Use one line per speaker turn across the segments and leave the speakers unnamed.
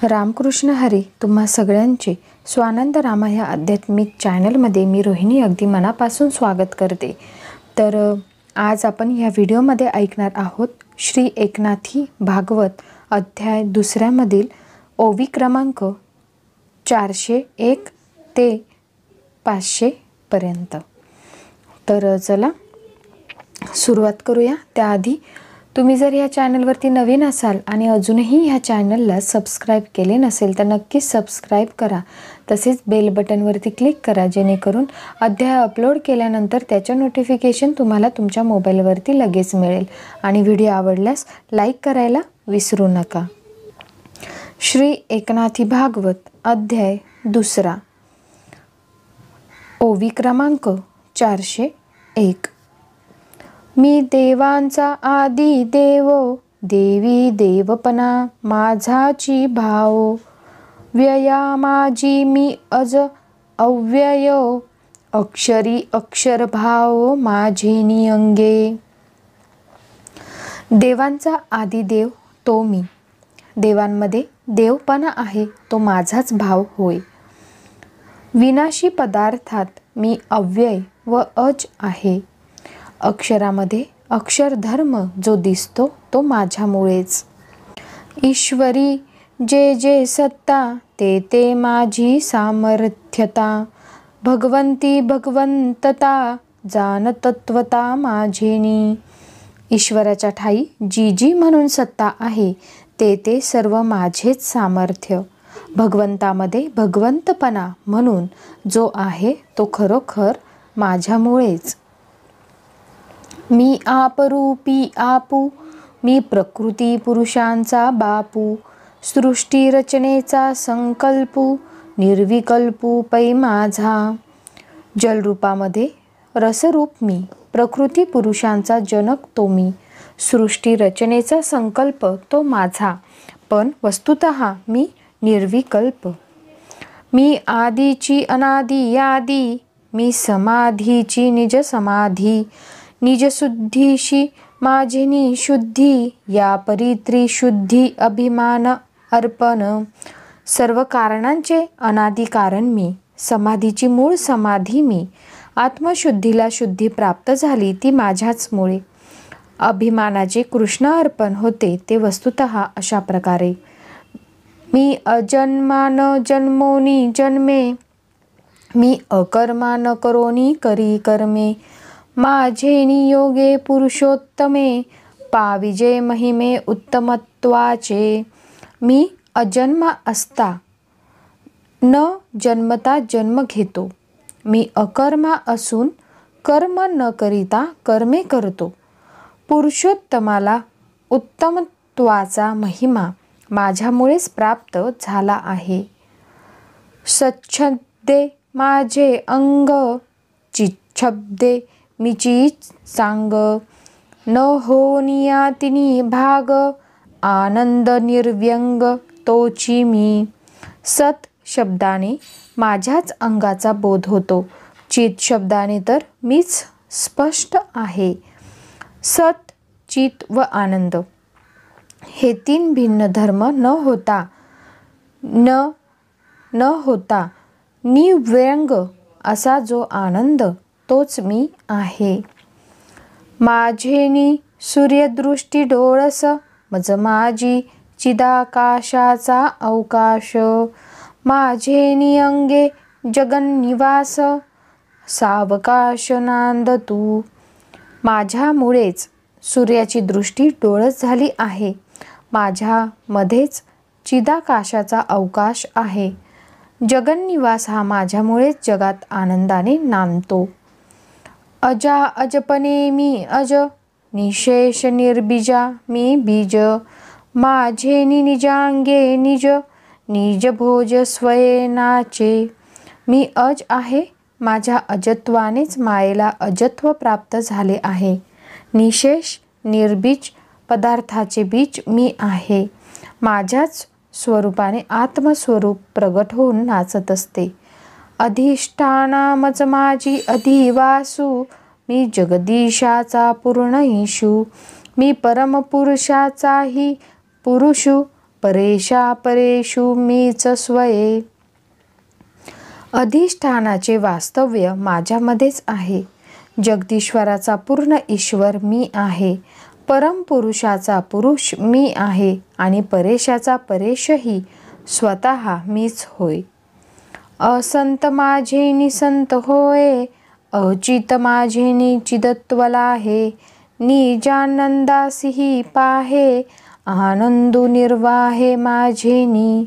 रामकृष्ण हरी तुम्हा सगळ्यांचे स्वानंद रामा ह्या आध्यात्मिक चॅनलमध्ये मी रोहिणी अगदी मनापासून स्वागत करते। तर आज आपण ह्या व्हिडिओमध्ये ऐकणार आहोत श्री एकनाथी भागवत अध्याय दुसऱ्यामधील ओवी क्रमांक 401 ते 500 पर्यंत। तर चला सुरुवात करूया। त्याआधी तुम्ही जर या चॅनलवरती नवीन असाल आणि अजूनही ह्या चॅनलला सबस्क्राईब केले नसेल तर नक्कीच सबस्क्राईब करा, तसेच बेल बटनवरती क्लिक करा जेणेकरून अध्याय अपलोड केल्यानंतर त्याच्या नोटिफिकेशन तुम्हाला तुमच्या मोबाईलवरती लगेच मिळेल। आणि व्हिडिओ आवडल्यास लाईक करायला विसरू नका। श्री एकनाथी भागवत अध्याय दुसरा ओवी क्रमांक 401। मी देवांचा आदी देव, देवी देवपणा माझाची भाव, व्यया माझी मी अज अव्यय, अक्षरी अक्षर भाव माझे नियंगे। देवांचा आदी देव तो मी, देवांमध्ये देवपणा आहे तो माझाच भाव होय। विनाशी पदार्थात मी अव्यय व अज आहे, अक्षरामध्ये अक्षरधर्म जो दिसतो तो माझ्यामुळेच। ईश्वरी जे जे सत्ता ते ते माझी सामर्थ्यता, भगवंती भगवंतता जान तत्वता माझेनी। ईश्वराच्या ठाई जी जी म्हणून सत्ता आहे ते ते सर्व माझेच सामर्थ्य, भगवंतामध्ये भगवंतपणा म्हणून जो आहे तो खरोखर माझ्यामुळेच। मी आपरूपी आपू, मी प्रकृती पुरुषांचा बापू, सृष्टी रचनेचा संकल्पू, निर्विकल्पू पै माझा। जलरूपामध्ये रसरूप मी, प्रकृती पुरुषांचा जनक तो मी, सृष्टी रचनेचा संकल्प तो माझा, पण वस्तुतः मी निर्विकल्प। मी आदीची अनादी यादी, मी समाधीची निज समाधी, निजशुद्धीशी माझेनी शुद्धी, या परी शुद्धी अभिमान अर्पण। सर्व कारणांचे अनादी कारण मी, समाधीची मूळ समाधी मी, आत्मशुद्धीला शुद्धी प्राप्त झाली ती माझ्याच मुळे। अभिमानाचे कृष्ण अर्पण होते ते वस्तुतः अशा प्रकारे। मी अजन्मान जन्मोनी जन्मे, मी अकर्मा न करोनी करी कर्मे, माझे नियोगे पुरुषोत्तमे, पाविजे महिमे उत्तमत्वाचे। मी अजन्मा असता न जन्मता जन्म घेतो, मी अकर्मा असून कर्म न करिता कर्मे करतो, पुरुषोत्तमाला उत्तमत्वाचा महिमा माझ्यामुळेच प्राप्त झाला आहे। सच्छब्दे माझे अंग, चिच्छब्दे मीची सांग, न होनिया तिनी भाग, आनंद निर्व्यंग तोची मी। सत शब्दाने माझ्याच अंगाचा बोध होतो, चित शब्दाने तर मीच स्पष्ट आहे। सत चित व आनंद हे तीन भिन्न धर्म न होता निव्यंग असा जो आनंद तोच मी आहे। माझेनी सूर्यदृष्टी डोळस, मज माझी चिदाकाशाचा अवकाश, माझेनी अंगे जगन्निवास, सावकाश नांद तू। माझ्यामुळेच सूर्याची दृष्टी डोळस झाली आहे, माझ्यामध्येच चिदाकाशाचा अवकाश आहे, जगन्निवास हा माझ्यामुळेच जगात आनंदाने नांदतो। अजा अजपणे मी अज, निशेष निर्बीजा मी बीज, माझे निजांगे निज, निज भोज स्वयनाचे। मी अज आहे, माझ्या अजत्वानेच मायेला अजत्व प्राप्त झाले आहे। निशेष निर्बीज पदार्थाचे बीज मी आहे, माझ्याच स्वरूपाने आत्मस्वरूप प्रगट होऊन नाचत असते। अधिष्ठानामच माझी अधिवासू, मी जगदीशाचा पूर्ण ईशू, मी परमपुरुषाचाही पुरुषू, परेशा परेषु मीच स्वये. अधिष्ठानाचे वास्तव्य माझ्यामध्येच आहे. जगदीश्वराचा पूर्ण ईश्वर मी आहे. परमपुरुषाचा पुरुष मी आहे आणि परेशाचा परेशही स्वतः मीच होय. असंत माझे निसंत होय, अचित माझे निचिदत्वला आहे. निजानंदासिही पाहे, आनंदू निर्वाहे माझेनी.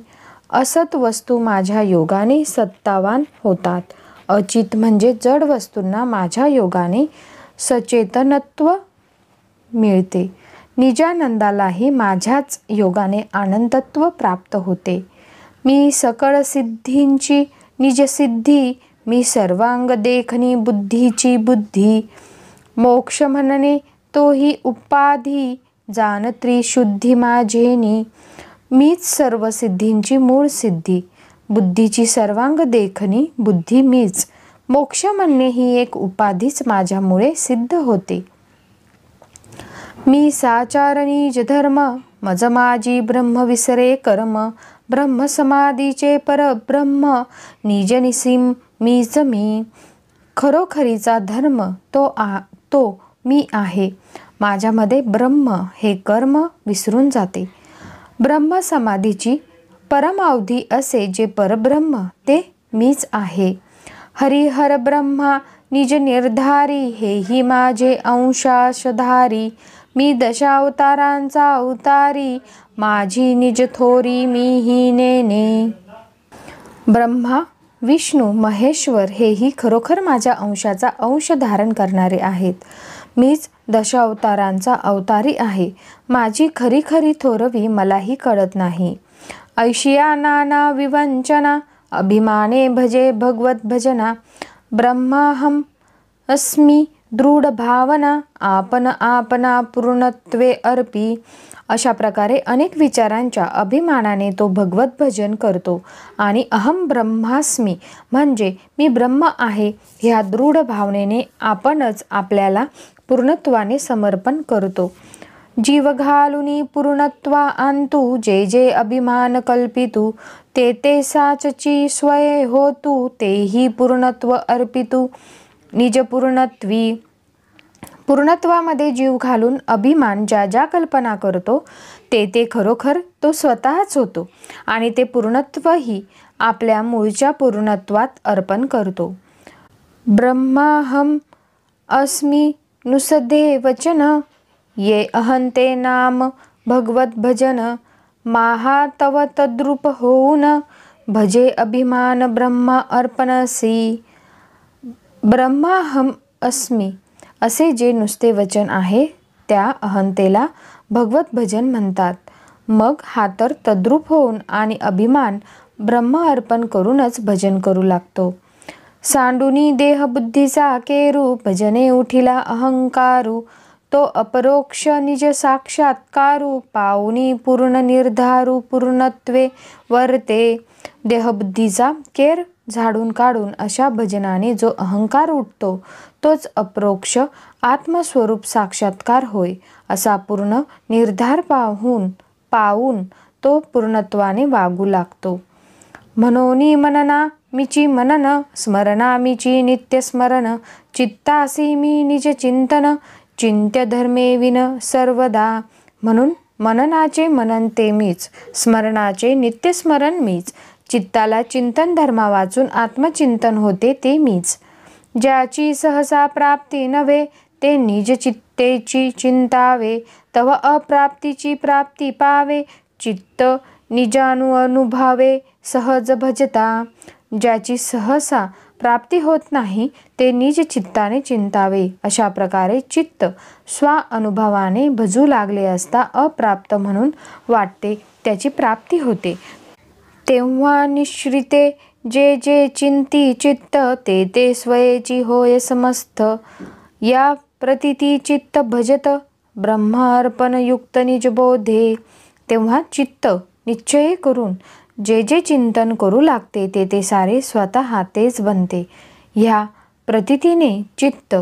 असत वस्तू माझ्या योगाने सत्तावान होतात. अचित म्हणजे जड वस्तूंना माझ्या योगाने सचेतनत्व मिळते. निजानंदालाही माझ्याच योगाने आनंदत्व प्राप्त होते. मी सकळ सिद्धींची निजसिद्धी, मी सर्वांग देखणी बुद्धीची बुद्धी. मोक्ष म्हणणे तोही उपाधी, जाण त्रिशुद्धी माझेनी. मीच सर्व सिद्धींची मूळ सिद्धी, बुद्धीची सर्वांग देखणी बुद्धी मीच. मोक्ष म्हणणे ही एक उपाधीच माझ्यामुळे सिद्ध होते. मी साचार निज धर्म, मज माझी ब्रह्म विसरे कर्म. ब्रह्म समाधीचे परब्रह्म, निज निसीम मीच मी. खरोखरीचा धर्म तो मी आहे. माझ्यामध्ये ब्रह्म हे कर्म विसरून जाते. ब्रह्म समाधीची परमावधी असे जे परब्रह्म ते मीच आहे. हरिहर ब्रह्मा निज निर्धारी, हेही माझे अंशाशधारी. मी दशावतारांचा अवतारी, माझी निज थोरी मीही नेने. ब्रह्मा विष्णू महेश्वर हेही खरोखर माझ्या अंशाचा अंश धारण करणारे आहेत. मीच दशावतारांचा अवतारी आहे. माझी खरी खरी थोरवी मलाही कळत नाही. ऐशिया नाना विवंचना, अभिमाने भजे भगवत भजना. ब्रह्माहम अस्मी दृढ भावना, आपण आपणा पूर्णत्वे अर्पी. अशा प्रकारे अनेक विचारांच्या अभिमानाने तो भगवत भजन करतो आणि अहम ब्रह्मास्मी म्हणजे मी ब्रह्म आहे ह्या दृढ भावनेने आपणच आपल्याला पूर्णत्वाने समर्पण करतो. जीव घालुनी पूर्णत्वा आणतू, जे जे अभिमान कल्पितू. ते ते साचची स्वये होतू, तेही पूर्णत्व अर्पितू. निज पूर्णत्वी. पूर्णत्वामध्ये जीव घालून अभिमान ज्या ज्या कल्पना करतो ते ते खरोखर तो स्वतःच होतो आणि ते पूर्णत्वही आपल्या मूळच्या पूर्णत्वात अर्पण करतो. ब्रह्माहम अस्मी नुसदे वचन, ये अहंते नाम भगवत भजन. माहा तव तद्रूप होऊन, भजे अभिमान ब्रह्म अर्पणसी. ब्रह्माहम अस्मी असे जे नुसते वचन आहे त्या अहंतेला भगवत भजन म्हणतात. मग हा तर तद्रूप होऊन आणि अभिमान ब्रह्म अर्पण करूनच भजन करू लागतो. सांडुनी देह बुद्धीचा केरू, भजने उठिला अहंकारू. तो अपरोक्ष निज साक्षात्कारू, पाऊनी पूर्ण निर्धारू पूर्णत्वे वर्ते. देहबुद्धीचा केर झाडून काढून अशा भजनाने जो अहंकार उठतो तोच अप्रोक्ष आत्मस्वरूप साक्षात्कार होय. असा पूर्ण निर्धार पावून तो पूर्णत्वाने वागू लागतो. मनोनी मनना मीची मनन, स्मरणा मीची नित्य स्मरण. चित्तासी मी निज चिंतन, चिंत्य धर्मे विन सर्वदा. म्हणून मननाचे मनन ते मीच, स्मरणाचे नित्यस्मरण मीच. चित्ताला चिंतन धर्मा वाचून आत्मचिंतन होते ते मीच. ज्याची सहसा प्राप्ती नव्हे, ते निज चित्तेची चिंतावे. तव अप्राप्तीची प्राप्ती पावे, चित्त निजानु अनुभवे सहज भजता. ज्याची सहसा प्राप्ती होत नाही ते निज चित्ताने चिंतावे. अशा प्रकारे चित्त स्वाअनुभवाने भजू लागले असता अप्राप्त म्हणून वाटते त्याची प्राप्ती होते. तेव्हा निश्रिते जे जे चिंती चित्त, ते ते स्वयेची होय समस्त. या प्रतिती चित्त भजत, ब्रह्मार्पण युक्त निजबोधे. तेव्हा चित्त निश्चय करून जे जे चिंतन करू लागते ते ते सारे स्वतः तेच बनते. ह्या प्रतितीने चित्त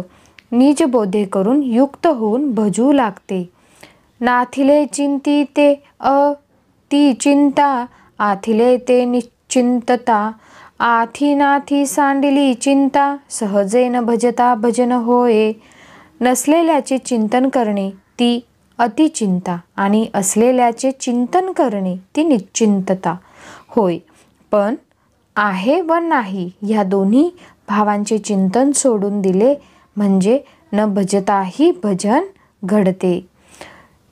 निजबोधे करून युक्त होऊन भजू लागते. नाथिले चिंती ते ती चिंता आथिले ते निश्चिंतता. आथी नाथी सांडिली चिंता सहजे न भजता भजन होय. नसलेल्याचे चिंतन करणे ती अतिचिंता आणि असलेल्याचे चिंतन करणे ती निश्चिंतता होय. पण आहे व नाही ह्या दोन्ही भावांचे चिंतन सोडून दिले म्हणजे न भजताही भजन घडते.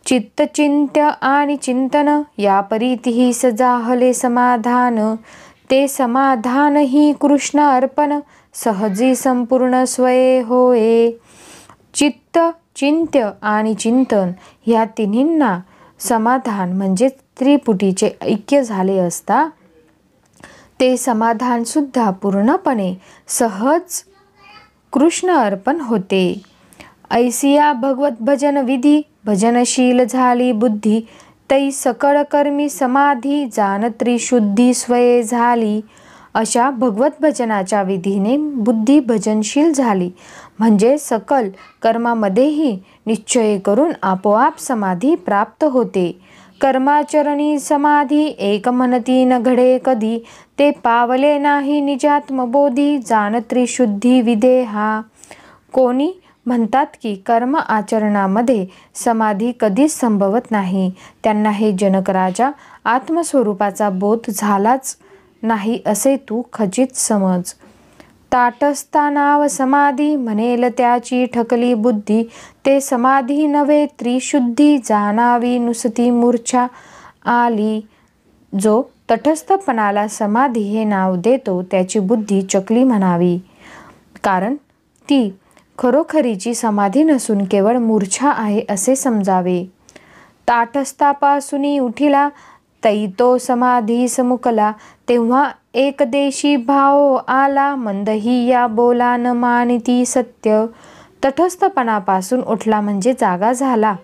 चित्तचिंत्य आणि चिंतन या परीतीही सजाहले समाधान. ते समाधान ही कृष्ण अर्पण सहजी संपूर्ण स्वये होय. चित्त चिंत्य आणि चिंतन ह्या तिन्हींना समाधान म्हणजे त्रिपुटीचे ऐक्य झाले असता ते समाधान सुद्धा पूर्णपणे सहज कृष्ण अर्पण होते. ऐसिया भगवत भजन विधी भजनशील झाली बुद्धी. तै सकळ कर्मी समाधी जाण त्रिशुद्धी स्वये झाली. अशा भगवत भजनाच्या विधीने बुद्धी भजनशील झाली म्हणजे सकल कर्मामध्येही निश्चय करून आपोआप समाधी प्राप्त होते. कर्माचरणी समाधी एक म्हणती न घडे कधी. ते पावले नाही निजात्मबोधी जाण त्रिशुद्धी विदेहा. कोणी म्हणतात की कर्म आचरणामध्ये समाधी कधीच संभवत नाही. त्यांना हे जनक राजा आत्मस्वरूपाचा बोध झालाच नाही असे तू खचित समज. ताटस्था नाव समाधी म्हणेल त्याची ठकली बुद्धी. ते समाधी नव्हे त्रिशुद्धी जाणावी नुसती मूर्छा आली. जो तटस्थपणाला समाधी हे नाव देतो त्याची बुद्धी चकली म्हणावी, कारण ती खरोखरीची समाधी नसून केवळ मूर्छा आहे असे समजावे. ताटस्थापासून उठिला तै तो समाधी समुकला. तेव्हा एकदेशी भाव आला मंदही या बोला न मानिती सत्य. तटस्थपणापासून उठला म्हणजे जागा झाला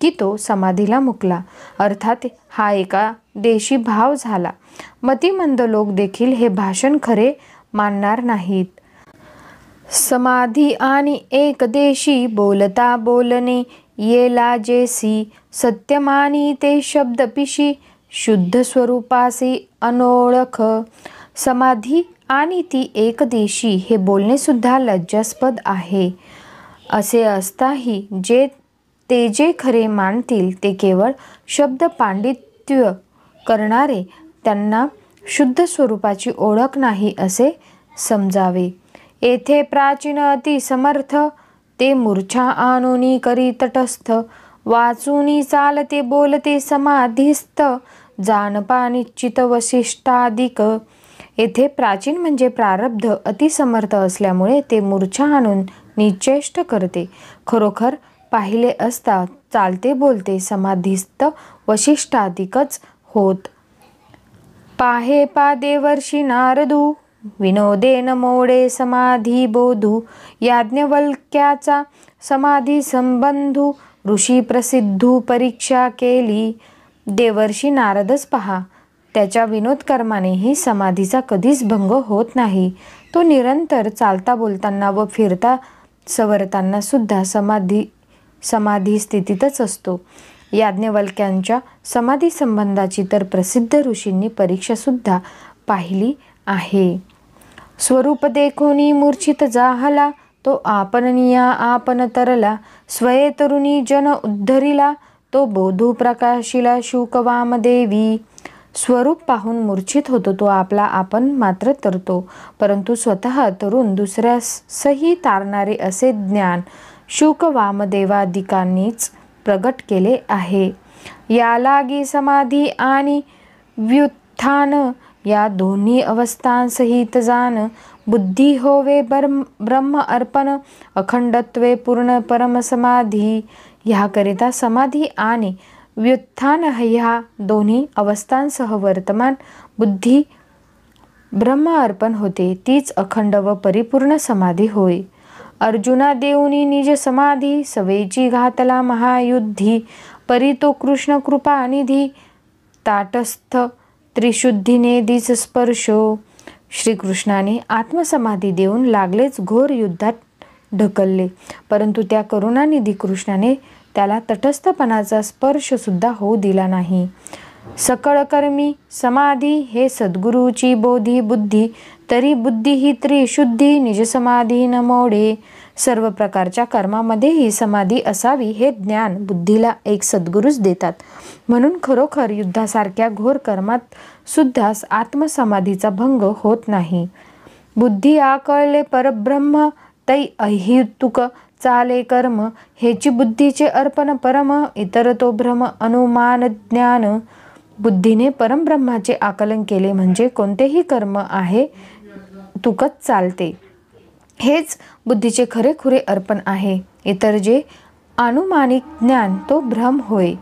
की तो समाधीला मुकला, अर्थात हा एका देशी भाव झाला. मतिमंद लोक देखील हे भाषण खरे मानणार नाहीत. समाधी आणि एकदेशी बोलता बोलणे येला जेसी. सत्यमानी ते शब्द पिशी शुद्ध स्वरूपासी अनोळख. समाधी आणि ती एकदेशी हे बोलणे सुद्धा लज्जास्पद आहे. असे असताही ते जे खरे मानतील ते केवळ शब्द पांडित्य करणारे, त्यांना शुद्ध स्वरूपाची ओळख नाही असे समजावे. येथे प्राचीन अति समर्थ ते मूर्छा आणूनी करी तटस्थ. वाचूनी चालते बोलते समाधिस्थ जानपा निश्चित वसिष्ठाधिक. येथे प्राचीन म्हणजे प्रारब्ध अतिसमर्थ असल्यामुळे ते मूर्छा आणून निश्चेष्ट करते. खरोखर पाहिले असता चालते बोलते समाधिस्थ वसिष्ठाधिकच होत. पाहे पा देवर्षी नारदू विनोदेन मोडे समाधी बोधू. याज्ञवल्क्याचा समाधी संबंधू ऋषी प्रसिद्धू परीक्षा केली. देवर्षी नारदच पहा, त्याच्या विनोद कर्मानेही समाधीचा कधीच भंग होत नाही. तो निरंतर चालता बोलताना व फिरता सवरताना सुद्धा समाधी स्थितीतच असतो. याज्ञवल्क्यांच्या समाधी संबंधाची तर प्रसिद्ध ऋषींनी परीक्षा सुद्धा पाहिली आहे. स्वरूप देखोनी मूर्छित जाहला तो आपणनिया आपण तरला. स्वये तरुणी जन उद्धरिला तो बोधू प्रकाशिला शुक वामदेवी. स्वरूप पाहून मूर्छित होतो तो आपला आपण मात्र तरतो, परंतु स्वतः तरुण दुसऱ्यासही तारणारे असे ज्ञान शुक वामदेवादिकांनीच प्रगट केले आहे. यालागी समाधी आणि व्युत्थान या दोन्ही अवस्थांसहित जाण. बुद्धी होवे ब्रह्म अर्पण अखंडत्वे पूर्ण परमसमाधी. ह्याकरिता समाधी आणि व्युत्थान ह्या दोन्ही अवस्थांसह वर्तमान बुद्धी ब्रह्म अर्पण होते. तीच अखंड व परिपूर्ण समाधी होय. अर्जुना देऊनी निज समाधी सवेची घातला महायुद्धी. परी तो कृष्ण कृपा निधी ताटस्थ त्रिशुद्धीने दिस स्पर्शो. श्रीकृष्णाने आत्मसमाधी देऊन लागलेच घोर युद्धात ढकलले, परंतु त्या करुणानिधी कृष्णाने त्याला तटस्थपणाचा स्पर्श सुद्धा होऊ दिला नाही. सकळ कर्मी समाधी हे सद्गुरूची बोधी बुद्धी, तरी बुद्धी ही त्रिशुद्धी निज समाधी न मोडे. सर्व प्रकारच्या कर्मामध्ये ही समाधी असावी हे ज्ञान बुद्धीला एक सद्गुरूच देतात. म्हणून खरोखर युद्धासारख्या घोर कर्मात सुद्धा आत्मसमाधीचा भंग होत नाही. बुद्धी आकळले परब्रह्म, तै अहितुक चाले कर्म. हेची बुद्धीचे अर्पण परम, इतर तो भ्रम अनुमान ज्ञान. बुद्धीने परमब्रह्माचे आकलन केले म्हणजे कोणतेही कर्म आहे तुकच चालते. हेच बुद्धीचे खरेखुरे अर्पण आहे. इतर जे अनुमानिक ज्ञान तो भ्रम होय.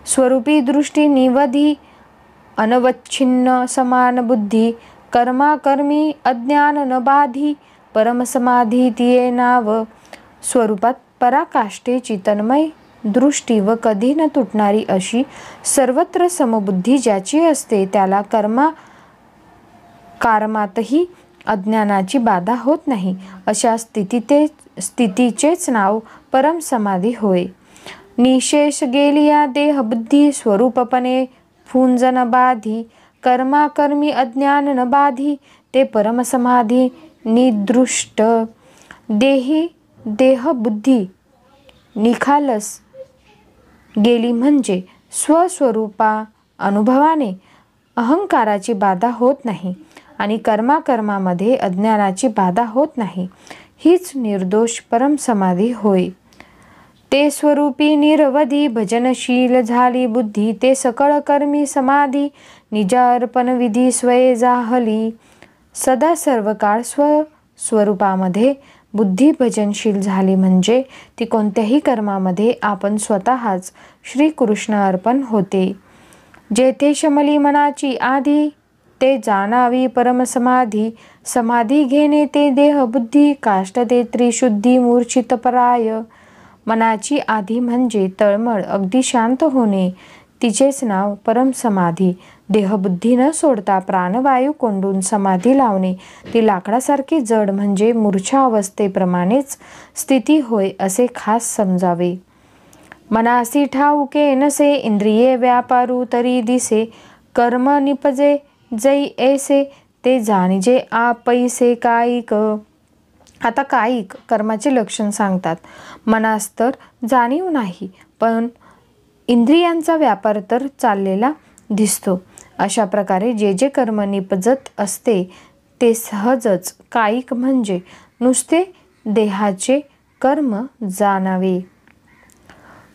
स्वरूपी दृष्टी निवधी अनवच्छिन्न समान बुद्धी, कर्माकर्मी अज्ञान न बाधी, परमसमाधी तिये नाव. स्वरूपात पराकाष्ठेची तन्मय दृष्टी व कधी न तुटणारी अशी सर्वत्र समबुद्धी ज्याची असते त्याला कर्मातही अज्ञानाची बाधा होत नाही. अशा स्थितीचेच नाव परमसमाधी होय. निशेष गेलिया देहबुद्धी, स्वरूपपणे फुंजन बाधी, कर्माकर्मी अज्ञान न बाधी, ते परमसमाधी निदृष्ट. देहबुद्धी निखालस गेली म्हणजे स्वस्वरूपा अनुभवाने अहंकाराची बाधा होत नाही आणि कर्मामध्ये अज्ञानाची बाधा होत नाही. हीच निर्दोष परमसमाधी होय. ते स्वरूपी निरवधी भजनशील झाली बुद्धी, ते सकळ कर्मी समाधी निजार्पण विधी स्वये जाहली. सदा सर्व काळ स्वरूपामध्ये बुद्धी भजनशील झाली म्हणजे ती कोणत्याही कर्मामध्ये आपण स्वतःच श्रीकृष्ण अर्पण होते. जेथे शमली मनाची आधी, ते जाणावी परमसमाधी. समाधी घेणे ते देहबुद्धी, काष्ट ते त्रिशुद्धी मूर्छित पराय. मनाची आधी म्हणजे तळमळ अगदी शांत होणे, तिचेच नाव परमसमाधी. देहबुद्धी न सोडता प्राणवायू कोंडून समाधी लावणे, ती लाकडासारखी जड म्हणजे मूर्छा अवस्थेप्रमाणेच स्थिती होय असे खास समजावे. मनासी ठाऊके नसे, इंद्रिये व्यापारू तरी दिसे, कर्म निपजे जै ऐसे, ते जाणिजे आपैसे कायिक. आता कायिक कर्माचे लक्षण सांगतात. मनास तर जाणीव नाही, पण इंद्रियांचा व्यापार तर चाललेला दिसतो. अशा प्रकारे जे जे कर्म निपजत असते ते सहजच कायिक म्हणजे नुसते देहाचे कर्म जाणावे.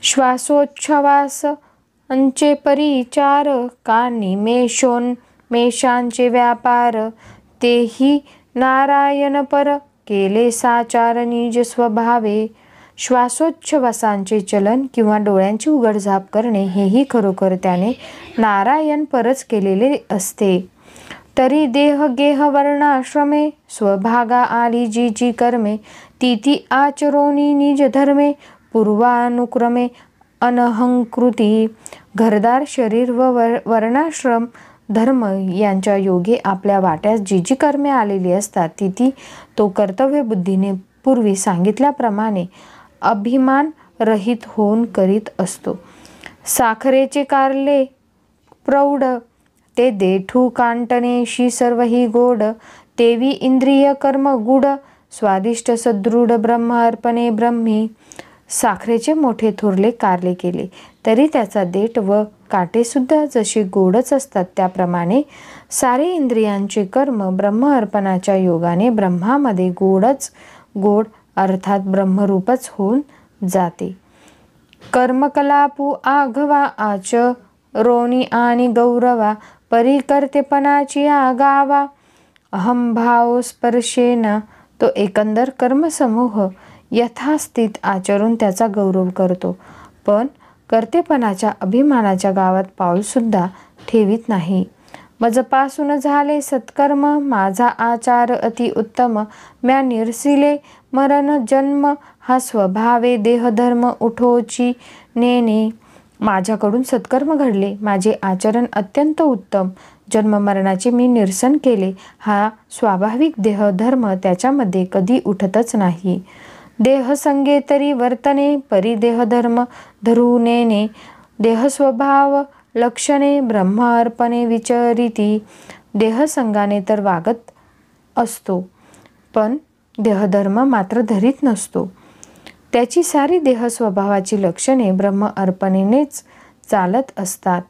श्वासोच्छवास अंचे परिचार, का निमेषोन्मेषांचे व्यापार, तेही नारायण पर केले साचार निज स्वभावे. श्वासोच्छवासांचे चलन किंवा डोळ्यांची उघडझाप करणे हेही खरोखर त्याने नारायण परच केलेले असते. तरी देह गेह वर्णाश्रमे, स्वभागा आली जी जी कर्मे, ती ती आचरोनी निज धर्मे, पूर्वानुक्रमे अनहंकृती. घरदार शरीर व वर्णाश्रम धर्म यांच्या योगे आपल्या वाट्यास जी जी कर्मे आलेली असतात ती ती तो कर्तव्य बुद्धीने पूर्वी सांगितल्याप्रमाणे अभिमान रहित होऊन करीत असतो. साखरेचे कारले प्रौढ, ते देठू कांटणेशी सर्वही गोड, तेवी इंद्रिय कर्म गुढ, स्वादिष्ट सदृढ ब्रह्म अर्पणे ब्रह्मी. साखरेचे मोठे थोरले कारले केले तरी त्याचा देठ व काटेसुद्धा जसे गोडच असतात, त्याप्रमाणे सारे इंद्रियांचे कर्म ब्रह्म अर्पणाच्या योगाने ब्रह्मामध्ये गोड अर्थात ब्रह्मरूपच होऊन जाते. कर्मकलापू आघवा आच रोणी आणि गौरवा, परिकर्तेपणाची आगावा, अहंभाव स्पर्शेन. तो एकंदर कर्मसमूह यथास्थित आचरून त्याचा गौरव करतो, पण कर्तेपणाच्या अभिमानाच्या गावात पाऊलसुद्धा ठेवीत नाही. मजपासून झाले सत्कर्म, माझा आचार अति उत्तम, म्या निरसिले मरण जन्म, हा स्वभावे देहधर्म उठोची नेने. माझ्याकडून सत्कर्म घडले, माझे आचरण अत्यंत उत्तम, जन्ममरणाचे मी निरसन केले, हा स्वाभाविक देहधर्म त्याच्यामध्ये कधी उठतच नाही. देहसंगे तरी वर्तने, परी देहधर्म धरू नेने. देहस्वभाव लक्षणे ब्रह्म अर्पणे विचरिती. देहसंगाने तर वागत असतो, पण देहधर्म मात्र धरीत नसतो. त्याची सारी देह स्वभावाची लक्षणे ब्रह्म अर्पणेनेच चालत असतात.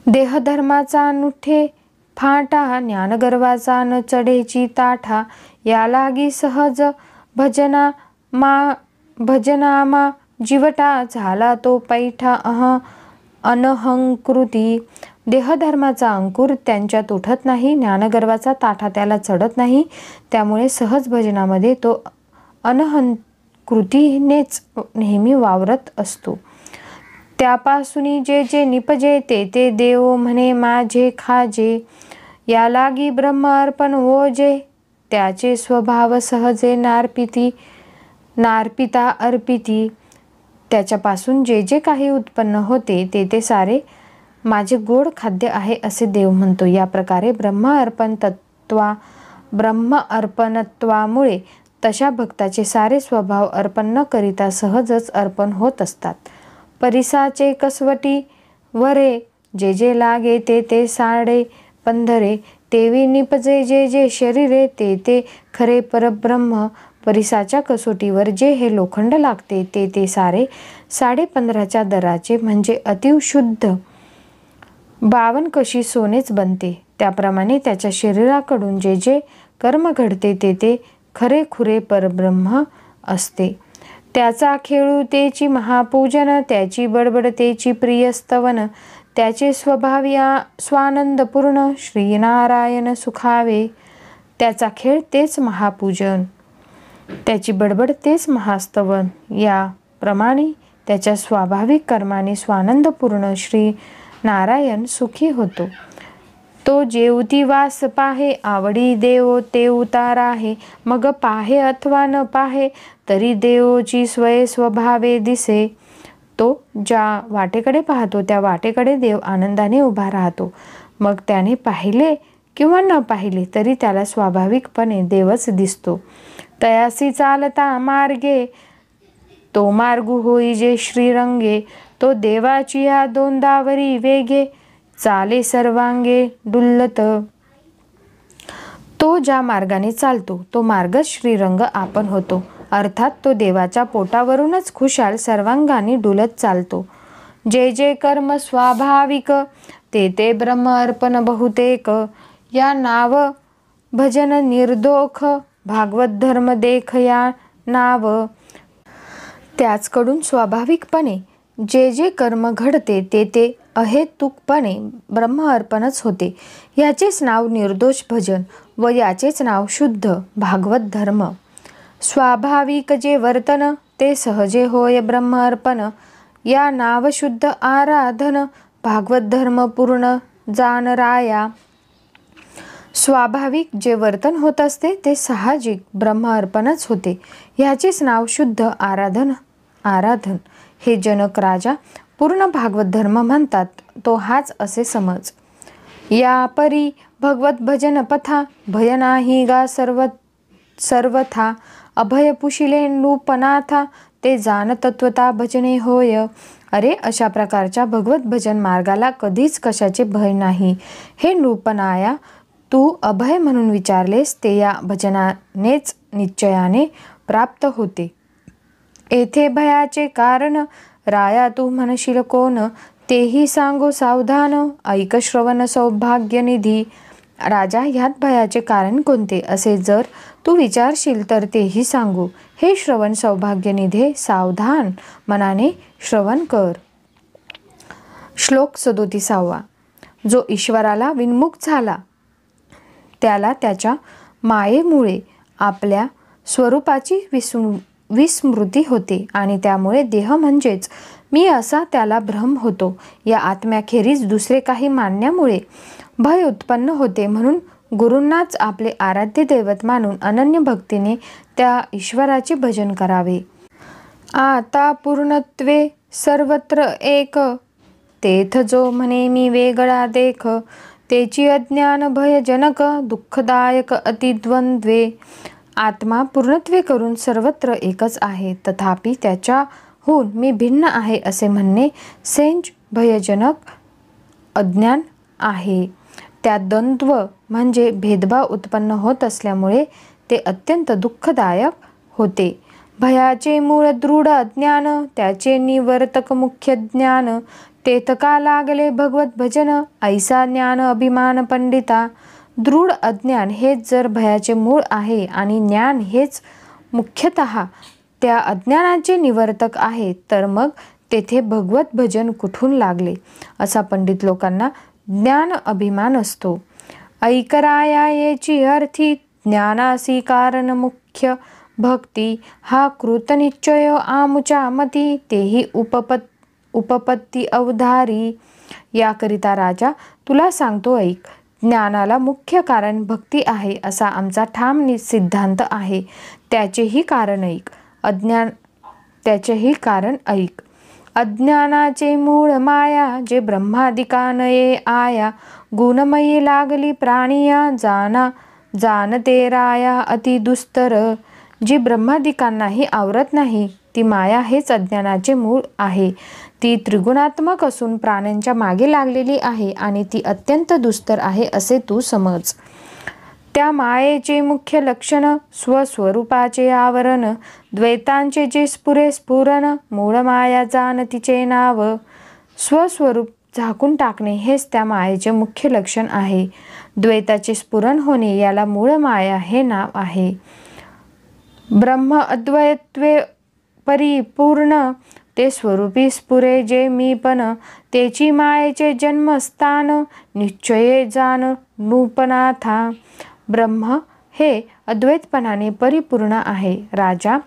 देहधर्माचा नुठे फाटा, ज्ञानगर्वाचा न चढेची ताठा. या लागी सहज भजनामा जीवटा, झाला तो पैठा अनहंकृती. देहधर्माचा अंकुर त्यांच्यात उठत नाही, ज्ञानगर्वाचा ताठा त्याला चढत नाही. त्यामुळे सहज भजनामध्ये तो अनहंकृतीनेच नेहमी वावरत असतो. त्यापासून जे जे निपजे ते ते देव म्हणे माझे खाजे. या लागी ब्रह्म अर्पण ओजे, त्याचे स्वभाव सहजे नार्पिता अर्पिती. त्याच्यापासून जे जे काही उत्पन्न होते ते ते सारे माझे गोड खाद्य आहे असे देव म्हणतो. या प्रकारे ब्रह्म अर्पणत्वामुळे तशा भक्ताचे सारे स्वभाव अर्पण न करिता सहजच अर्पण होत असतात. परिसाचे कसवटी वरे, जे जे लागे ते ते साडे पंधरे. तेवी निपजे जे जे शरीरे, ते ते खरे परब्रह्म. परिसाच्या कसोटीवर जे हे लोखंड लागते ते ते सारे 15.5 दराचे म्हणजे अतिशुद्ध 52 कशी सोनेच बनते. त्याप्रमाणे त्याच्या शरीराकडून जे जे कर्म घडते ते ते खरे खुरे परब्रह्म असते. त्याचा खेळू तेची महापूजन, त्याची बडबड तेची प्रियस्तवन. त्याचे स्वभाव या स्वानंदपूर्ण, श्रीनारायण सुखावे. त्याचा खेळ तेच महापूजन, त्याची बडबड तेच महास्तवन. या प्रमाणे त्याच्या स्वाभाविक कर्माने स्वानंदपूर्ण श्री नारायण सुखी होतो. तो जेवती वास पाहे, आवडी देव ते उतार आहे. मग पाहे अथवा न पाहे, तरी देवची स्वभावे दिसे. तो ज्या वाटेकडे पाहतो त्या वाटेकडे देव आनंदाने उभा राहतो. मग त्याने पाहिले किंवा न पाहिले तरी त्याला स्वाभाविकपणे देवच दिसतो. तयासी चालता मार्गे, तो मार्गू होई जे श्रीरंगे. तो देवाची या दोंदावरी वेगे, चाले सर्वांगे डुल्लत. तो ज्या मार्गाने चालतो तो मार्गच श्रीरंग आपण होतो. अर्थात तो देवाच्या पोटावरूनच खुशाल सर्वांगाने डुलत चालतो. जे जे कर्म स्वाभाविक, ते ते ब्रह्म अर्पण बहुतेक. या नाव भजन निर्दोख, भागवत धर्म देख या नाव. त्याचकडून स्वाभाविकपणे जे जे कर्म घडते ते ते अहेतुकपणे ब्रह्म अर्पणच होते. याचेच नाव निर्दोष भजन व याचेच नाव शुद्ध भागवत धर्म. स्वाभाविक जे वर्तन ते सहजे होय ब्रह्म अर्पण. या नाव शुद्ध आराधन, भागवत धर्म पूर्ण जान राया. स्वाभाविक जे वर्तन होत असते ते साहजिक ब्रह्म अर्पणच होते. ह्याचेच नाव शुद्ध आराधन. हे जनक राजा पूर्ण भागवत धर्म म्हणतात तो हाच असे समज. या परी भगवत भजन पथा, भय नाही गा सर्वथा. अभय पुशिले नृपनाथा, ते जाण तत्वता भजने होय. अरे अशा प्रकारच्या भगवत भजन मार्गाला कधीच कशाचे भय नाही. हे नृपनाया, तू अभय म्हणून विचारलेस ते या भजनानेच निश्चयाने प्राप्त होते. येथे भयाचे कारण राया तू म्हणशील कोण, तेही सांगो सावधान. ऐक श्रवण सौभाग्यनिधी. राजा, ह्यात भयाचे कारण कोणते असे जर तू विचारशील तर तेही सांगू. हे श्रवण सौभाग्यनिधे, सावधान मनाने श्रवण कर. श्लोक 37. जो ईश्वराला विन्मुख झाला त्याला त्याच्या मायेमुळे आपल्या स्वरूपाची विस्मृती होते आणि त्यामुळे देह म्हणजेच मी असा त्याला भ्रम होतो. या आत्म्याखेरीज दुसरे काही मानण्यामुळे भय उत्पन्न होते. म्हणून गुरूंनाच आपले आराध्य दैवत मानून अनन्य भक्तीने त्या ईश्वराचे भजन करावे. आता पूर्णत्वे सर्वत्र एक, तेथ जो म्हणे मी वेगळा देख. तेची अज्ञान भयजनक, दुःखदायक अतिद्वंद्वे. आत्मा पूर्णत्वे करून सर्वत्र एकच आहे, तथापि त्याच्या होऊन मी भिन्न आहे असे म्हणणे सेंज भयजनक अज्ञान आहे. त्यात द्वंद्व म्हणजे भेदभाव उत्पन्न होत असल्यामुळे ते अत्यंत दुःखदायक होते. भयाचे मूळ दृढ अज्ञान, त्याचे निवर्तक मुख्य ज्ञान, तेथ का लागले भगवत भजन, ऐसा ज्ञान अभिमान पंडिता. दृढ अज्ञान हेच जर भयाचे मूळ आहे आणि ज्ञान हेच मुख्यतः त्या अज्ञानाचे निवर्तक आहे, तर मग तेथे भगवत भजन कुठून लागले असा पंडित लोकांना ज्ञान अभिमान असतो. ऐकराया येची अर्थी, ज्ञानासी कारण मुख्य भक्ती, हा कृतनिश्चय आमुच्या मती, तेही उपपत्ती अवधारी. याकरिता राजा तुला सांगतो ऐक. ज्ञानाला मुख्य कारण भक्ती आहे असा आमचा ठाम सिद्धांत आहे. त्याचेही कारण ऐक. अज्ञानाचे मूळ माया, जे ब्रह्मादिकानये आया, गुणमयी लागली प्राणिया, जाणते राया अति दुस्तर. जी ब्रह्मादिकांनाही आवरत नाही ती माया हेच अज्ञानाचे मूळ आहे. ती त्रिगुणात्मक असून प्राण्यांच्या मागे लागलेली आहे आणि ती अत्यंत दुस्तर आहे असे तू समज. त्या मायेचे मुख्य लक्षण स्वस्वरूपाचे आवरण, द्वैतांचे जे स्फुरण, मूळ माया जाण तिचे नाव. स्वस्वरूप झाकून टाकणे हेच त्या मायेचे मुख्य लक्षण आहे. द्वैताचे स्फुरण होणे याला मूळ माया हे नाव आहे. ब्रह्म अद्वैत्वे परिपूर्ण, ते स्वरूपी स्फुरे जे मीपण, तेची मायेचे जन्मस्थान, निश्चये जाण नूपनाथा. ब्रह्म हे अद्वैतपणाने परिपूर्ण आहे. राजा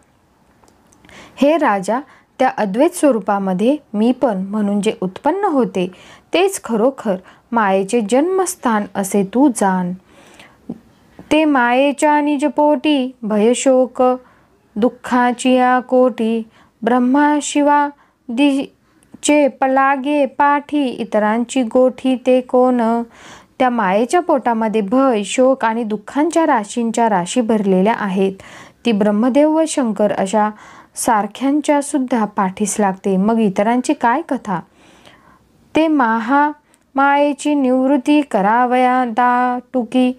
त्या अद्वैत स्वरूपामध्ये मीपण म्हणून जे उत्पन्न होते तेच खरोखर मायेचे जन्मस्थान असे तू जाण. ते मायेच्या निजपोटी, भयशोक दुःखाची या कोटी, ब्रह्माशिवादीचे पलागे पाठी, इतरांची गोठी ते कोण. त्या मायेच्या पोटामध्ये भय, शोक आणि दुःखांच्या राशींच्या राशी भरलेल्या आहेत. ती ब्रह्मदेव व शंकर अशा सारख्यांच्या सुद्धा पाठीस लागते. मग इतरांची काय कथा. ते मायेची निवृत्ती करावया दाटुकी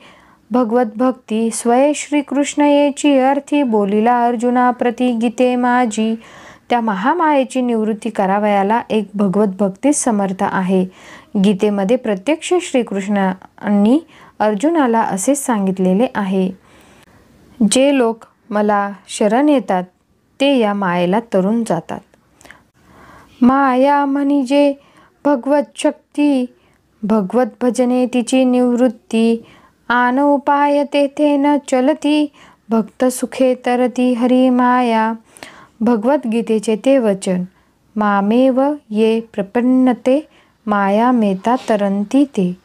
भगवत भक्ती, स्वये श्रीकृष्ण येची अर्थी, बोलिला अर्जुना प्रति गीते माझी. त्या महामायेची निवृत्ती करावयाला एक भगवत भक्तीच समर्थ आहे. गीतेमध्ये प्रत्यक्ष श्रीकृष्णांनी अर्जुनाला असेच सांगितलेले आहे. जे लोक मला शरण येतात ते या मायेला तरून जातात. माया म्हणजे भगवत शक्ती, भगवत भजने तिची निवृत्ती, आन उपाय तेथे न चलती, भक्त सुखे तरती हरी माया. भगवद्गीतेचे ते वचन, मामेव ये प्रपन्नते माया मेता तरंती ते.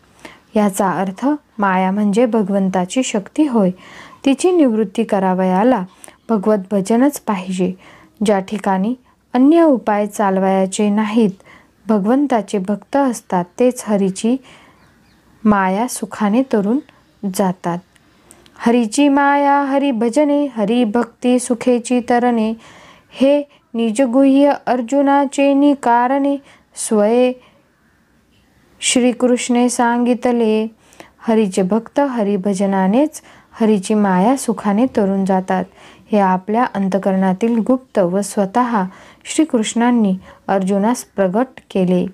याचा अर्थ माया म्हणजे भगवंताची शक्ती होय. तिची निवृत्ती करावयाला भगवत भजनच पाहिजे. ज्या ठिकाणी अन्य उपाय चालवायचे नाहीत, भगवंताचे भक्त असतात, तेच हरीची माया सुखाने तरून जातात. हरीची माया हरी भजने, हरी भक्ती सुखेची तरणे, हे निजगुह्य अर्जुनाचे निकारणे, स्वये श्रीकृष्णे सांगितले. हरीचे भक्त हरिभजनानेच हरीची माया सुखाने तरून जातात. हे आपल्या अंतकरणातील गुप्त व स्वतः श्रीकृष्णांनी अर्जुनास प्रगट केले.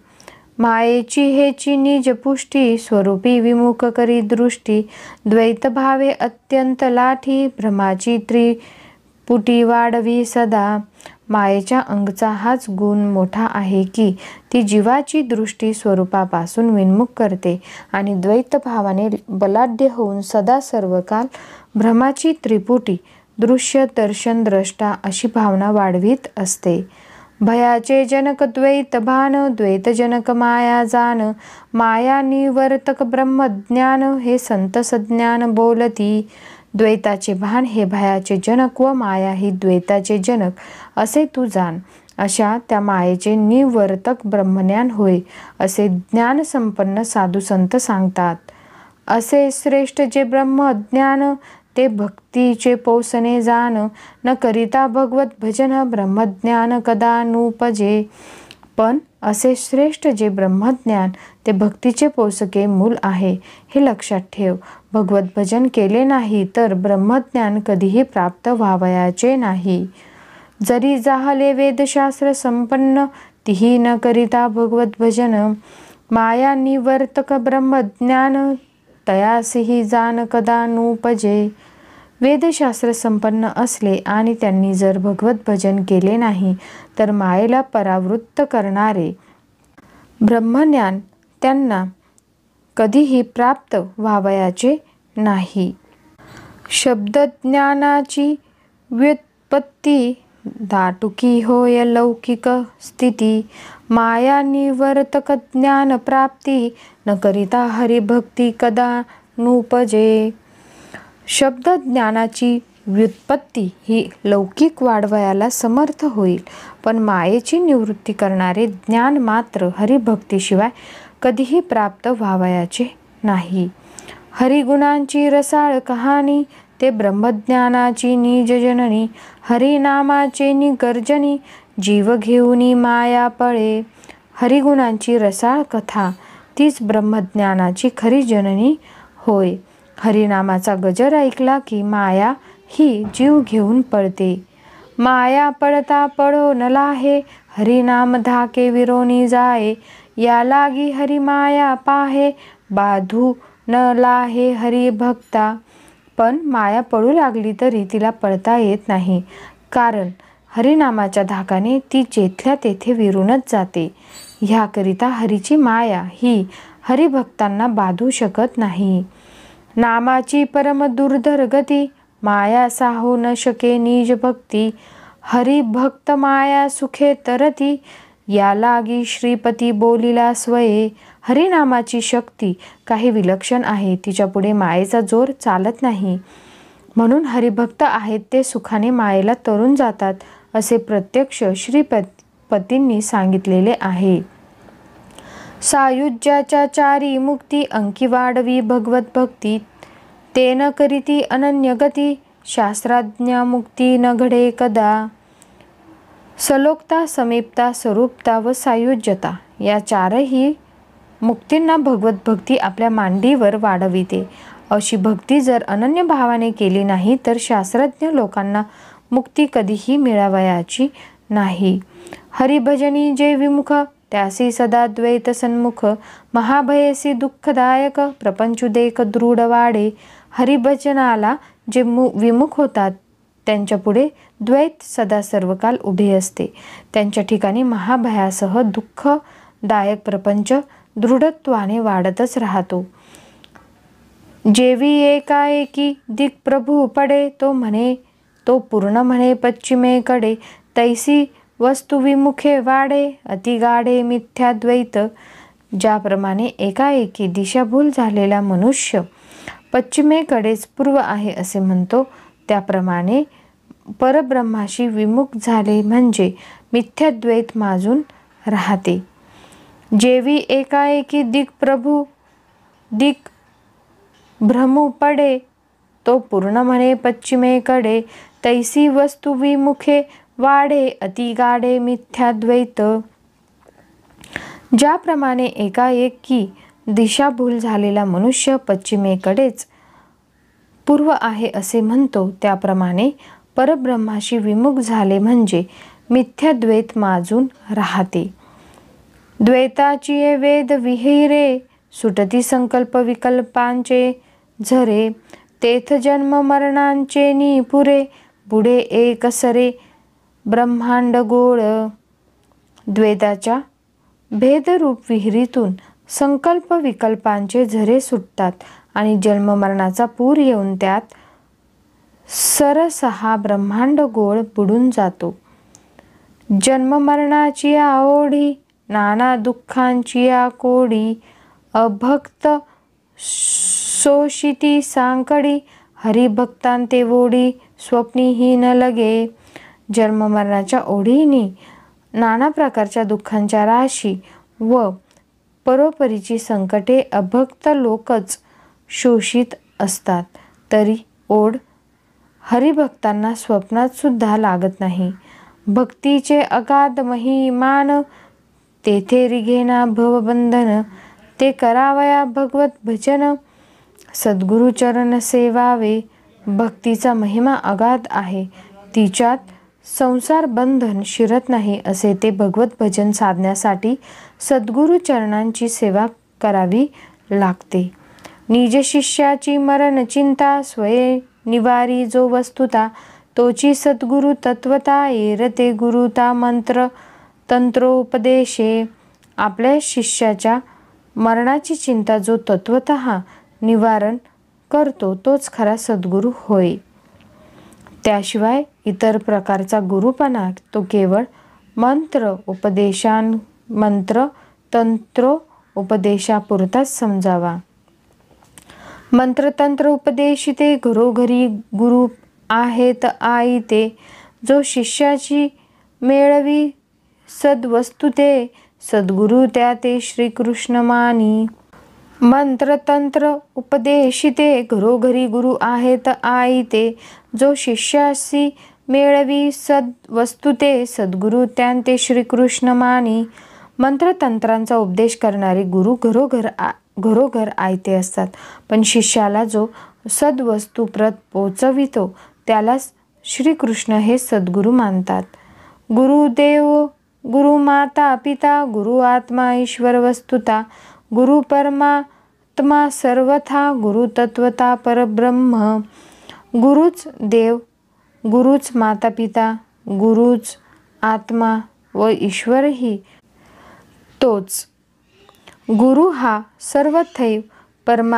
मायेची हेची निज पुष्टी, स्वरूपी विमुख करी दृष्टी, द्वैतभावे अत्यंत लाठी, भ्रमाची त्रिपुटी वाढवी सदा. मायेच्या अंगचा हाच गुण मोठा आहे की ती जीवाची दृष्टी स्वरूपापासून विन्मुख करते आणि द्वैतभावाने बलाढ्य होऊन सदा सर्वकाल भ्रमाची त्रिपुटी, दृश्य दर्शन द्रष्टा अशी भावना वाढवीत असते. भयाचे जनक द्वैत भान, द्वैतजनक माया जान, माया निवर्तक ब्रह्मज्ञान, हे संत सज्ञान बोलती. द्वैताचे भान हे भयाचे जनक व माया ही द्वैताचे जनक असे तू जाण. अशा त्या मायेचे निवर्तक ब्रह्मज्ञान होय असे ज्ञानसंपन्न साधू संत सांगतात. असे श्रेष्ठ जे ब्रह्मज्ञान, ते भक्तीचे पोसणे जाण, न करिता भगवत भजन ब्रह्मज्ञान कदा नुपजे. पण असे श्रेष्ठ जे ब्रह्मज्ञान ते भक्तीचे पोसके मूल आहे, हे लक्षात ठेव. भगवत भजन केले नाही तर ब्रह्मज्ञान कधीही प्राप्त व्हावयाचे नाही. जरी जाहले वेदशास्त्र संपन्न, तीही न करिता भगवत भजन. माया निवर्तक ब्रह्मज्ञान, तयासीही जाण कदा नुपजे. वेदशास्त्र संपन्न असले आणि त्यांनी जर भगवत भजन केले नाही तर मायेला परावृत्त करणारे ब्रह्मज्ञान त्यांना कधीही प्राप्त व्हावयाचे नाही. शब्दज्ञानाची व्युत्पत्ती दाटुकी होय लौकिक स्थिती. माया निवर्तक ज्ञान प्राप्ती, न करिता हरिभक्ती कदा नुपजे. शब्द ज्ञानाची व्युत्पत्ती ही लौकिक वाढवयाला समर्थ होईल, पण मायेची निवृत्ती करणारे ज्ञान मात्र हरिभक्तीशिवाय कधीही प्राप्त व्हावयाचे नाही. हरिगुणांची रसाळ कहाणी, ते ब्रह्मज्ञानाची निज जननी. हरिनामाचे निगर्जनी, जीव घेऊनी माया पळे. हरिगुणांची रसाळ कथा तीच ब्रह्मज्ञानाची खरी जननी होय. हरिनामाचा गजर ऐकला की माया ही जीव घेऊन पळते. माया पळता पळो न लाहे, हरिनाम धाके विरोनी जाये. या लागी हरिमाया पाहे, बाधू न लाहे हरिभक्ता. पण माया पळू लागली तरी तिला पळता येत नाही, कारण हरिनामाच्या धाकाने ती जेथल्या तेथे विरूनच जाते. ह्याकरिता हरीची माया ही हरिभक्तांना बाधू शकत नाही. नामाची परम दुर्धर गती, माया साहू न शके निज भक्ती. हरिभक्त माया सुखे तरती, या लागी श्रीपती बोलिला स्वये. हरिनामाची शक्ती काही विलक्षण आहे, तिच्यापुढे मायेचा जोर चालत नाही. म्हणून हरिभक्त आहेत ते सुखाने मायेला तरून जातात, असे प्रत्यक्ष श्रीपतींनी सांगितलेले आहे. सायुज्याच्या चारी मुक्ती, अंकी वाढवी भगवत भक्ती. ते न करीती अनन्य गती, शास्त्राज्ञा मुक्ती न घडे कदा. सलोकता, समीपता, स्वरूपता व सायुज्यता या चारही मुक्तींना भगवत भक्ती आपल्या मांडीवर वाढविते. अशी भक्ती जर अनन्य भावाने केली नाही तर शास्त्रज्ञ लोकांना मुक्ती कधीही मिळावयाची नाही. हरिभजनी जे विमुख, त्यासी सदा द्वैत सन्मुख. महाभयसी दुःखदायक, प्रपंचुदेक दृढ वाढे. हरिभजनाला जे विमुख होतात त्यांच्यापुढे द्वैत सदा सर्वकाल उभे असते. त्यांच्या ठिकाणी महाभयासह दुःखदायक प्रपंच दृढत्वाने वाढतच राहतो. जेवी एकाएकी दिक्प्रभू पडे, तो पूर्ण म्हणे पश्चिमेकडे. तैसी वस्तू विमुखे वाढे, अतिगाढे मिथ्याद्वैत. ज्याप्रमाणे एकाएकी दिशाभूल झालेला मनुष्य पश्चिमेकडेच पूर्व आहे असे म्हणतो, त्याप्रमाणे परब्रह्माशी विमुख झाले म्हणजे मिथ्याद्वैत माजून राहते. जेवी एकाएकी दिक भ्रमू पडे, तो पूर्ण म्हणे पश्चिमेकडे. तैसी वस्तू विमुखे वाढे, अतिगाढे मिथ्याद्वैत. ज्याप्रमाणे एकाएकी दिशाभूल झालेला मनुष्य पश्चिमेकडेच पूर्व आहे असे म्हणतो, त्याप्रमाणे परब्रह्माशी विमुख झाले म्हणजे मिथ्याद्वैत माजून राहते. द्वैताची वेद विहिरे, सुटती संकल्प विकल्पांचे झरे. तेथ जन्म मरणांचे निपुरे, पुढे एक सरे ब्रह्मांड गोळ. द्वैताच्या भेदरूप विहिरीतून संकल्प विकल्पांचे झरे सुटतात आणि जन्ममरणाचा पूर येऊन त्यात सरसहा ब्रह्मांड गोळ बुडून जातो. जन्ममरणाची ओढी, नाना दुःखांची कोडी. अभक्त शोषिती सांकडी, हरिभक्तांते वोडी स्वप्नीही न लगे. जन्ममरणाच्या ओढीनी नाना प्रकारच्या दुःखांच्या राशी व परोपरीची संकटे अभक्त लोकच शोषित असतात, तरी ओढ हरिभक्तांना स्वप्नात सुद्धा लागत नाही. भक्तीचे अगाध महिमान तेथे रिघेना भवबंधन. ते करावया भगवत भजन सद्गुरु चरण सेवावे. भक्तीचा महिमा अगाध आहे, तिच्यात संसार बंधन शिरत नाही. असे ते भगवत भजन साधण्यासाठी सद्गुरु चरणांची सेवा करावी लागते. निज शिष्याची मरण चिंता स्वये निवारी जो वस्तुता. तोची सद्गुरु तत्वता येरते गुरुता मंत्र तंत्रोपदेशे. आपल्या शिष्याच्या मरणाची चिंता जो तत्वतः निवारण करतो तोच खरा सद्गुरू होय. त्याशिवाय इतर प्रकारचा गुरुपणा तो केवळ मंत्र तंत्र उपदेशापुरताच समजावा. मंत्रतंत्र उपदेशिते घरोघरी गुरु आहेत आई ते. जो शिष्याची मेळवी सद्वस्तु ते सद्गुरु त्या ते श्रीकृष्ण मानी. मंत्रतंत्र उपदेशिते घरोघरी गुरु आहेत आई ते. जो शिष्यासी मेळवी सद्वस्तु ते सद्गुरु त्या ते श्रीकृष्ण मानी. मंत्रतंत्रांचा उपदेश करणारे गुरु घरोघर आयते असतात, पण शिष्याला जो सद्वस्तू प्रत पोचवितो त्यालाच श्रीकृष्ण हे सद्गुरू मानतात. गुरुदेव गुरु माता पिता गुरु आत्मा ईश्वर वस्तुता. गुरु परमात्मा सर्वथा गुरु तत्वता परब्रह्म. गुरुच देव, गुरुच माता पिता, गुरुच आत्मा व ईश्वरही तोच. गुरु हा सर्वथैव परम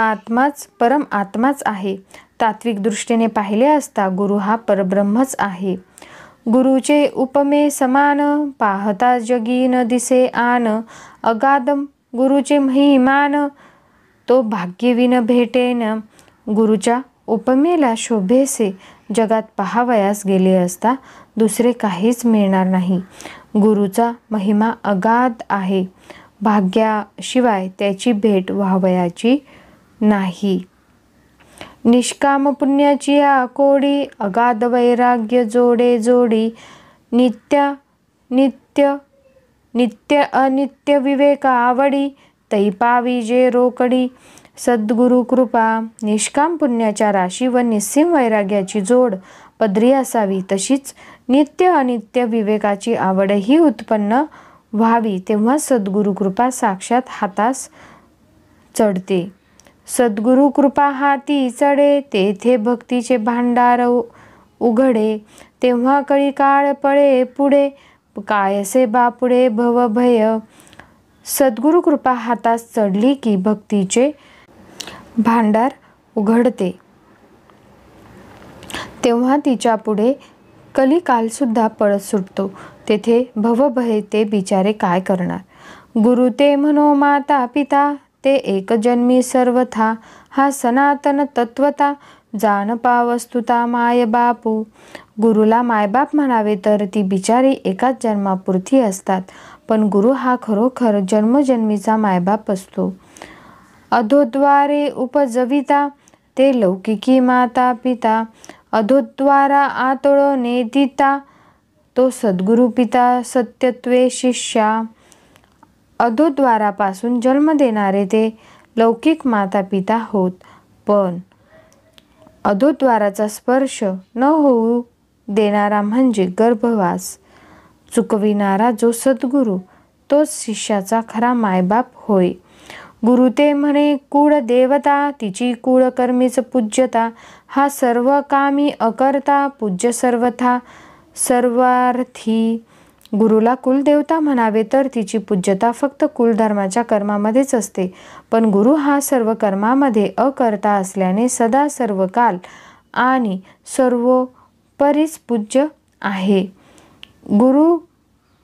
आत्माच आहे. तात्विक दृष्टीने पाहिले असता गुरु हा परब्रह्मच आहे. गुरुचे उपमे समान पाहता जगी न दिसे आन. अगाधम गुरुचे महिमान तो भाग्यविन भेटेन. गुरुच्या उपमेला शोभेसे जगात पाहावयास गेले असता दुसरे काहीच मिळणार नाही. गुरुचा महिमा अगाध आहे, भाग्याशिवाय त्याची भेट व्हावयाची नाही. निष्काम पुण्याची आकोडी अगाध वैराग्य जोडे जोडी. नित्य अनित्य विवेक आवडी तै पावी जे रोकडी. सद्गुरु कृपा. निष्काम पुण्याच्या राशी व निस्सीम वैराग्याची जोड पदरी असावी, तशीच नित्य अनित्य विवेकाची आवडही उत्पन्न व्हावी, तेव्हा सद्गुरु कृपा साक्षात हातास चढते. सद्गुरु कृपा हाती चढे तेथे भक्तीचे भांडार उघडे. तेव्हा कळी काळ पळे पुढे कायसे बापुडे भवभय. सद्गुरु कृपा हातास चढली की भक्तीचे भांडार उघडते. तेव्हा तिच्या पुढे कलिकाल सुद्धा पळत सुटतो. तेथे भवभय ते बिचारे काय करणार. गुरु ते म्हणो माता पिता ते एक जन्मी सर्वथा. हा सनातन तत्वता जाण पा वस्तुता माय बापू. गुरुला मायबाप म्हणावे तर ती बिचारी एकाच जन्मापुरती असतात, पण गुरु हा खरोखर जन्मजन्मीचा मायबाप असतो. अधोद्वारे उपजविता ते लौकिकी माता पिता. अधोद्वारा आतोळ नेदिता तो सद्गुरु पिता सत्यत्वे शिष्या. अधोद्वारापासून जन्म देणारे ते लौकिक माता पिता होत, पण अधोद्वाराचा स्पर्श न होऊ देणारा म्हणजे गर्भवास चुकविणारा जो सद्गुरु तोच शिष्याचा खरा मायबाप होय. गुरु ते म्हणे कुळ देवता तिची कुळ कर्मीच पूज्यता. हा सर्व कामी अकर्ता पूज्य सर्वथा सर्वार्थी. गुरुला कुलदेवता म्हणावे तर तिची पूज्यता फक्त कुलधर्माच्या कर्मामध्येच असते, पण गुरु हा सर्व कर्मामध्ये अकर्ता असल्याने सदा सर्व काल आणि सर्वोपरीच पूज्य आहे. गुरु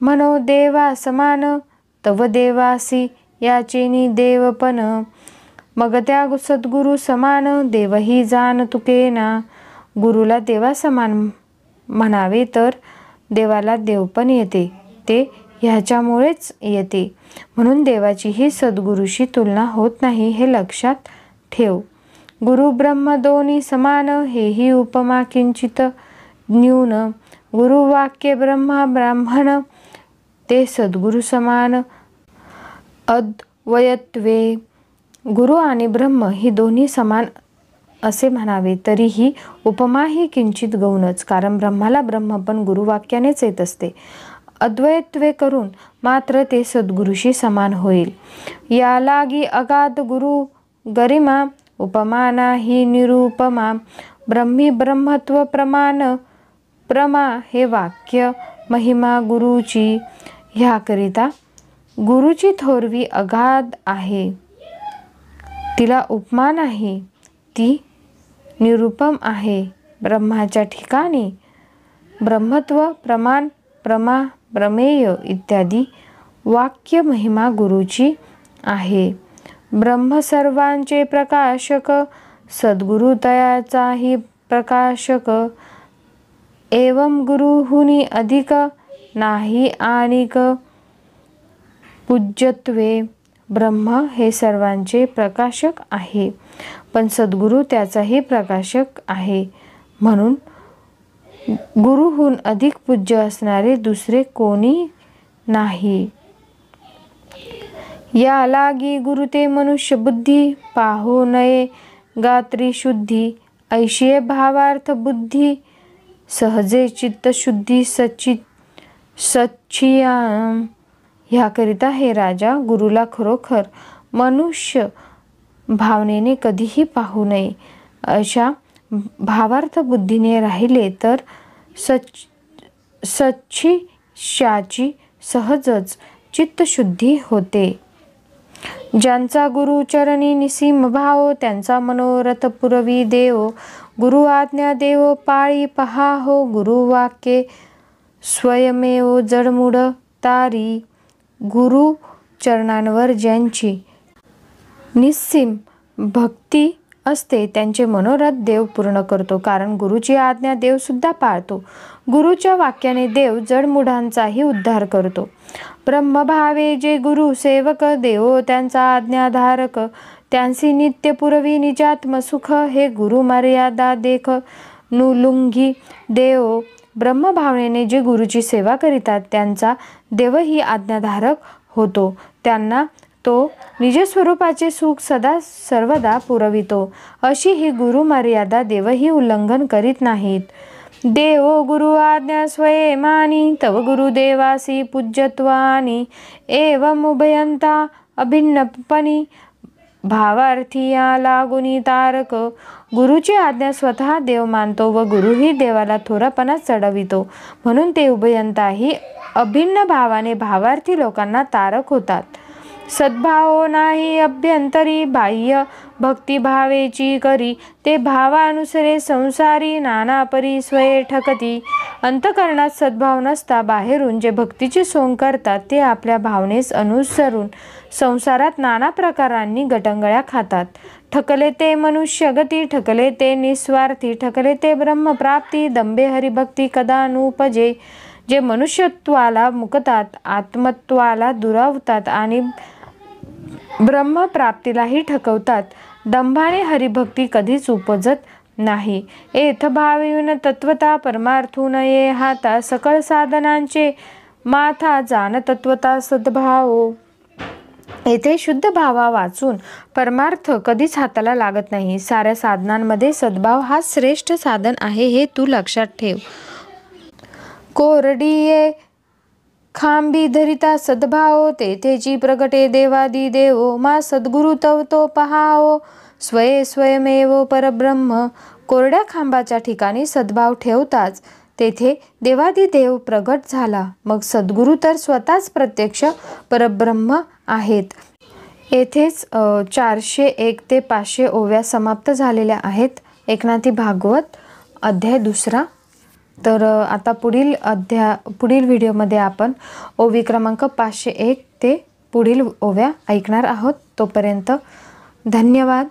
म्हणो देवा समान तव देवासी याचेनी देवपण. मग त्या सद्गुरु समान देवही जाण तुकेना. गुरुला देवा समान म्हणावे तर देवाला देवपण येते, ते ह्याच्यामुळेच येते. म्हणून देवाचीही सद्गुरूशी तुलना होत नाही हे लक्षात ठेव. गुरु ब्रह्म दोन्ही समान, हेही उपमा किंचित न्यून. गुरुवाक्य ब्रह्मा ब्राह्मण, ते सद्गुरु समान अद्वयत्वे. गुरु आणि ब्रह्म ही दोन्ही समान असे म्हणावे, तरीही उपमा ही किंचित गौणच, कारण ब्रह्माला ब्रह्म पण गुरुवाक्यानेच येत असते. अद्वैत्वे करून मात्र ते सद्गुरुशी समान होईल. या लागी अगाध गुरु गरिमा, उपमा नाही निरुपमा. ब्रह्मी ब्रह्मत्व प्रमाण, प्रमा हे वाक्य महिमा गुरुची. ह्याकरिता गुरुची थोरवी अगाध आहे, तिला उपमा नाही, ती निरुपम आहे. ब्रह्माच्या ठिकाणी ब्रह्मत्व, प्रमाण, प्रमा, प्रमेय इत्यादी वाक्य महिमा गुरुची आहे. ब्रह्म सर्वांचे प्रकाशक, सद्गुरु तयाचाही प्रकाशक. एवं गुरुहुनी अधिक नाही आणिक पूज्यत्वे. ब्रह्म हे सर्वांचे प्रकाशक आहे, पण सद्गुरु त्याचाही प्रकाशक आहे, म्हणून गुरुहून अधिक पूज्य असणारे दुसरे कोणी नाही. या लागी गुरु ते मनुष्य बुद्धी, पाहू नये गात्री शुद्धी. ऐशिये भावार्थ बुद्धी, सहजे चित्त शुद्धी सच्चियाम. ह्याकरिता हे राजा, गुरुला खरोखर मनुष्य भावनेने कधीही पाहू नये. अशा भावार्थ बुद्धीने राहिले तर सच्चिशाची सहजच चित्तशुद्धी होते. ज्यांचा गुरु चरणी निसीम भाव, त्यांचा मनोरथ पुरवी देव. गुरु आज्ञा देव पाळी पहा हो, गुरुवाक्ये स्वयमेव जडमुड तारी. गुरु चरणांवर ज्यांची निस्सीम भक्ती असते, त्यांचे मनोरथ देव पूर्ण करतो, कारण गुरुची आज्ञा देव सुद्धा पाळतो. गुरुच्या वाक्याने देव जडमुडांचाही उद्धार करतो. ब्रह्मभावे जे गुरु सेवक, देवो त्यांचा आज्ञाधारक. त्यांसी नित्य पुरवी निजात्म सुख, हे गुरु मर्यादा देख नुलुंघी देव. ब्रह्मभावनेने जे गुरुची सेवा करीतात, त्यांचा देवही आज्ञाधारक होतो. त्यांना तो निजस्वरूपाचे सुख सदा सर्वदा पुरवितो. अशी ही गुरु मर्यादा देवही उल्लंघन करीत नाहीत. देवो गुरु आज्ञा स्वयमानी, तव गुरुदेवासी पूज्यत्वानी. एवं उभयंता अभिन्नपणी, भावार्थी या लागुनी तारक. गुरुची आज्ञा स्वतः देव मानतो व गुरुही देवाला थोरापणा चढवितो, म्हणून ते उभयंताही अभिन्न भावाने भावार्थी लोकांना तारक होतात. सद्भाव नाही अभ्यंतरी, बाह्य भक्तिभावेची करी. ते भावानुसरे संसारी, नाना परी स्वये ठकती. अंतकरणात सद्भाव नसता बाहेरून जे भक्तीची सोंग करतात, ते आपल्या भावनेस अनुसरून संसारात नाना प्रकारांनी गटंगळ्या खातात. ठकले ते मनुष्य गती, ठकले ते निस्वार्थी, ठकले ते ब्रह्मप्राप्ती. दंबे हरिभक्ती कदा नुपजे. जे मनुष्यत्वाला मुकतात, आत्मत्वाला दुरावतात आणि ब्रह्मप्राप्तीलाही ठकवतात, दंभाने हरिभक्ती कधीच उपजत नाही. एथ भावयुन तत्वता परमार्थून ये हाता. सकळ साधनांचे माथा जाण तत्वता सद्भाव. येथे शुद्ध भावा वाचून परमार्थ कधीच हाताला लागत नाही. साऱ्या साधनांमध्ये सद्भाव हा श्रेष्ठ साधन आहे, हे तू लक्षात ठेव. कोरडीये खांबी धरिता सद्भाव, तेथेची प्रगटे देवादी देवो. मा सद्गुरु तव तो पहावो, स्वये स्वयमेव परब्रह्म. कोरड्या खांबाच्या ठिकाणी सद्भाव ठेवताच तेथे देवादी देव प्रगट झाला. मग सद्गुरु तर स्वतःच प्रत्यक्ष परब्रह्म आहेत. येथेच 401 ते 500 ओव्या समाप्त झालेल्या आहेत. एकनाथी भागवत अध्याय 2. तर आता पुढील व्हिडिओमध्ये आपण ओवी क्रमांक 501 ते पुढील ओव्या ऐकणार आहोत. तोपर्यंत धन्यवाद.